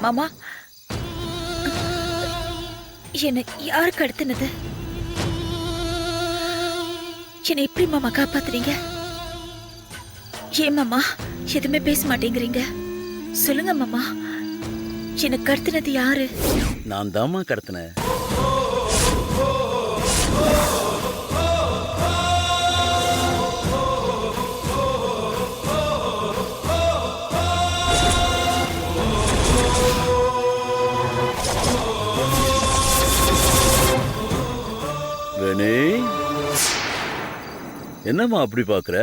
மாமா, என்ன யாரு கடத்தினது? என்னை எப்படி மாமா காப்பாத்துறீங்க? ஏன் மாமா எதுவுமே பேச மாட்டேங்கிறீங்க? சொல்லுங்க மாமா, என்ன கடத்தினது யாரு? நான் தாமா கடத்தினேன். வேணே, என்னம்மா அப்படி பாக்குற?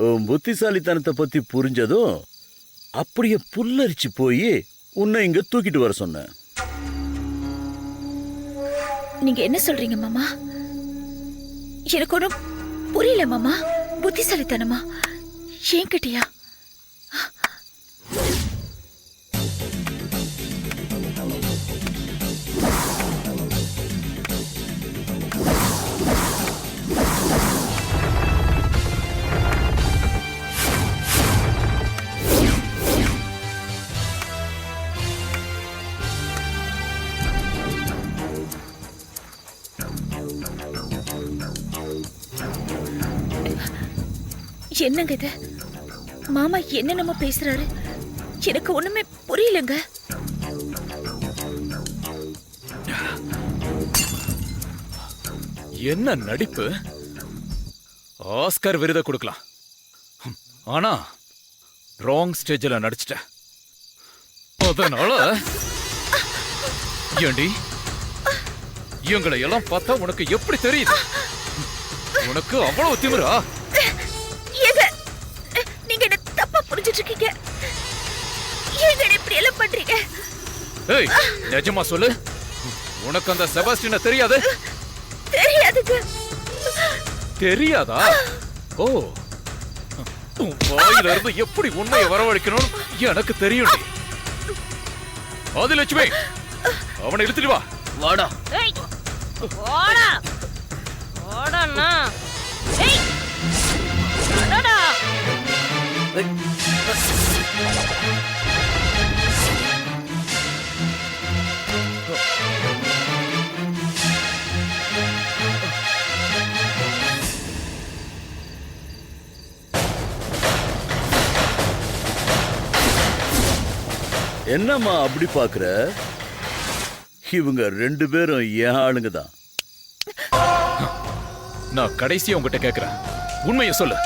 உன் புத்திசாலித்தனத்தை பத்தி புரிஞ்சதும் அப்படியே புல்லரிச்சு போய் உன்னை இங்க தூக்கிட்டு வர சொன்னேன். நீங்க என்ன சொல்றீங்க மாமா? எனக்கு ஒன்றும் புரியல மாமா. புத்திசாலித்தனமா? என்கிட்டயா? என்னங்க இது? மாமா என்னென்னமோ பேசுறாரு. எனக்கு ஒண்ணுமே புரியலங்க. என்ன நடிப்பு! ஆஸ்கர் விருதை கொடுக்கலாம், ஆனா ராங் ஸ்டேஜில் நடிச்சிட்ட. அதனால ஏண்டி, எங்களை எல்லாம் பார்த்தா உனக்கு எப்படி தெரியுது? உனக்கு அவ்வளவு திமிரா? நீங்க என்ன தப்பா புரிஞ்சிட்டு இருக்கீங்க. ஏங்க இப்படி எல்லாம் பண்றீங்க? ஏய், நிஜமா சொல்லு, உனக்கு அந்த செபாஸ்டியனை தெரியாது? தெரியாதுங்க. தெரியாதா? ஓ, உன் வாயில இருந்து எப்படி உண்மையை வரவழைக்கணும் எனக்கு தெரியும். ஆதிலட்சுமி, அவனை இழுத்துட்டு வா. வாடா. வாடா. வாடாண்ணா. ஏய். வாடா. என்னம்மா அப்படி பாக்குற? இவங்க ரெண்டு பேரும் என் ஆளுங்க தான். நான் கடைசியா உங்ககிட்ட கேக்குறேன், உண்மையை சொல்லு.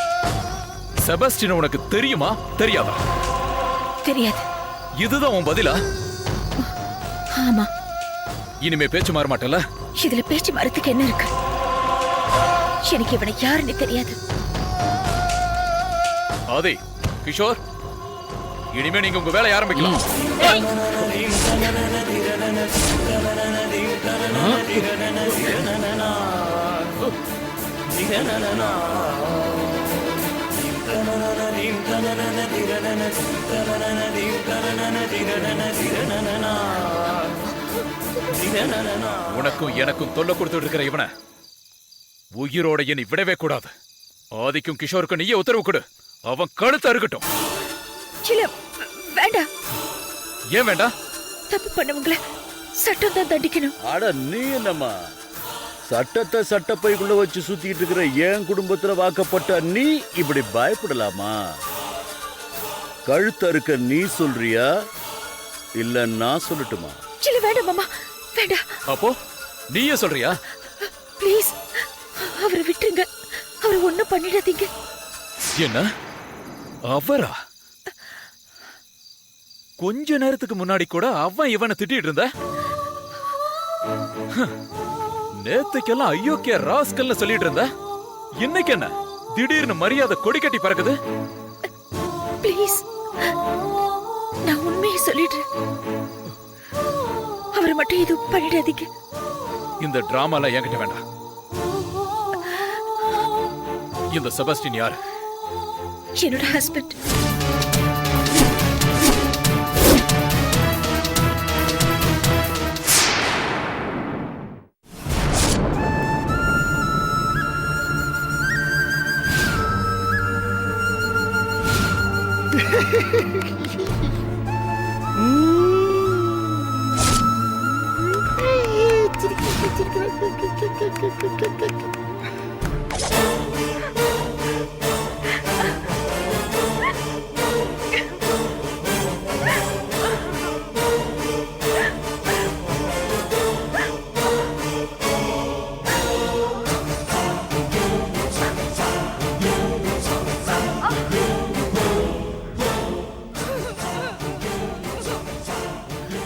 செபாஸ்டியன் உனக்கு தெரியுமா தெரியாதா? தெரியாது. இதுதான் உன் பதிலா? ஆமா. இனிமே பேச்சு மாற மாட்டல? இதுல பேச்சு மரத்துக்கு என்ன இருக்கு? எனக்கு இவனை யாருன்னு தெரியாது. ஆதி, கிஷோர், இனிமே நீங்க உங்க வேலையை ஆரம்பிக்கலாம். உனக்கும் எனக்கும் தொல்லை கொடுத்துட்டு இருக்கிற இவனை உயிரோட இனி விடவே கூடாது. ஆதிக்கும் கிஷோருக்கும் நீயே உத்தரவு கொடு, அவன் கழுத்து அறுக்கட்டும். வேண்டாம். ஏன் வேண்டாம்? தப்பு பண்ணவங்கள சட்டம் தான் தண்டிக்கணும். அட நீ என்னம்மா சட்டத்தை சட்டப்பைக்குள்ள வச்சு சுத்திட்டு இருக்கிற என் குடும்பத்துல வாக்கப்பட்ட நீ இப்படி பயப்படலாமா? கழுத்தறுக்க நீ சொல்றியா இல்ல நான் சொல்லட்டுமா? இல்ல வேண்டாம் மாமா, வேண்டாம். அப்போ நீயே சொல்றியா? ப்ளீஸ் அவரை விட்டுருங்க. அவரை ஒண்ணும் பண்ணிடாதீங்க. என்ன அவரா? கொஞ்ச நேரத்துக்கு முன்னாடி கூட அவன் இவனை திட்டிட்டு இருந்த. நேத்துக்கெல்லாம் அயோக்கிய ராஸ்கல்ல சொல்லிட்டு இருந்த. இன்னைக்கு என்ன திடீர்னு மரியாதை கொடி கட்டி பறக்குது? ப்ளீஸ், நான் உண்மையை சொல்லிடுறேன். அவரை மட்டும் இது பண்ணிடாதீங்க. இந்த டிராமால என்கிட்ட வேண்டாம். இந்த செபாஸ்டியன் யாரு? என்னோட ஹஸ்பண்ட்.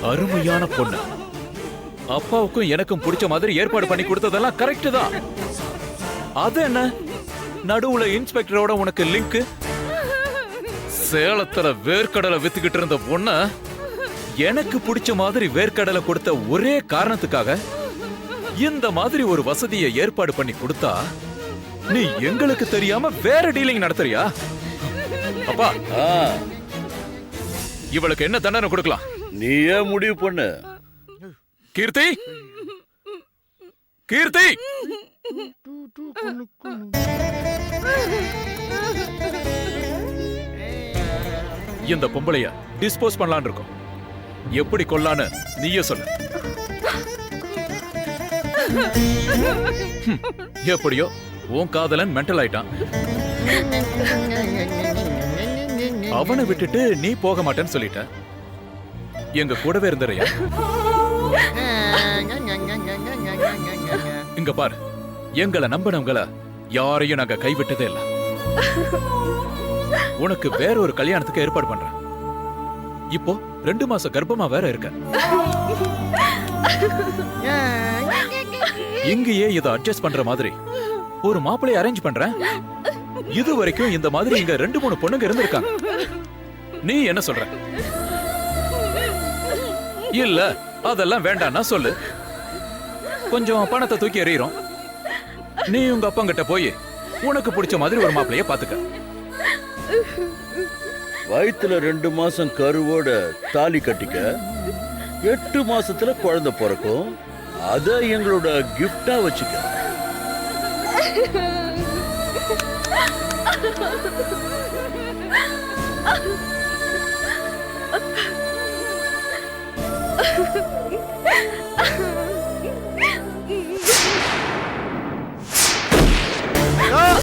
அருமையான பொண்ணு. அப்பாவுக்கும் எனக்கும் பிடிச்ச மாதிரி ஏற்பாடு பண்ணி கொடுத்ததெல்லாம் கரெக்ட் தான். அது என்ன நடுவுல இன்ஸ்பெக்டரோட உனக்கு லிங்க்? சேலத்துல வேர்க்கடலை வித்துக்கிட்டு இருந்த பொண்ண எனக்கு பிடிச்ச மாதிரி வேர்க்கடலை கொடுத்த ஒரே காரணத்துக்காக இந்த மாதிரி ஒரு வசதியை ஏற்பாடு பண்ணி கொடுத்தா நீ எங்களுக்கு தெரியாம வேற டீலிங் நடத்துறியா? அப்பா, ஆ, இவளுக்கு என்ன தண்டனை கொடுக்கலாம்? நீயே முடிவு பண்ணு. கீர்த்தி, கீர்த்தி, இந்த பொம்பளைய டிஸ்போஸ் பண்ணலான்னு இருக்கோம். எப்படி கொல்லான்னு நீயே சொல்லு. எப்படியோ உன் காதலன் மென்டல் ஆயிட்டான். அவனை விட்டுட்டு நீ போக மாட்டேன்னு சொல்லிட்ட. எங்க கூடவே இருந்தறையா? இங்க பாரு, எங்களை நம்பினவங்கள யாரையும் நாங்க கைவிட்டதே இல்ல. உனக்கு வேற ஒரு கல்யாணத்துக்கு ஏற்பாடு பண்றேன். இப்போ 2 மாச கர்ப்பமா வேற இருக்க. இங்கேயே இதை அட்ஜஸ்ட் பண்ற மாதிரி ஒரு மாப்பிளைய அரேஞ்ச் பண்றேன். இது வரைக்கும் இந்த மாதிரி இங்க 2-3 பொண்ணுங்க இருந்திருக்காங்க. நீ என்ன சொல்ற? இல்ல அதெல்லாம் வேண்டாம்னா சொல்லு. கொஞ்சம் பணத்தை தூக்கி எறிகிறோம். நீ உங்க அப்பங்கிட்ட போய் உனக்கு பிடிச்ச மாதிரி ஒரு மாப்பிளைய பாத்துக்க. வயித்துல 2 மாசம் கருவோட தாலி கட்டிக்க, 8 மாசத்துல குழந்தை பிறக்கும். அத எங்களோட கிஃப்டா வச்சுக்க.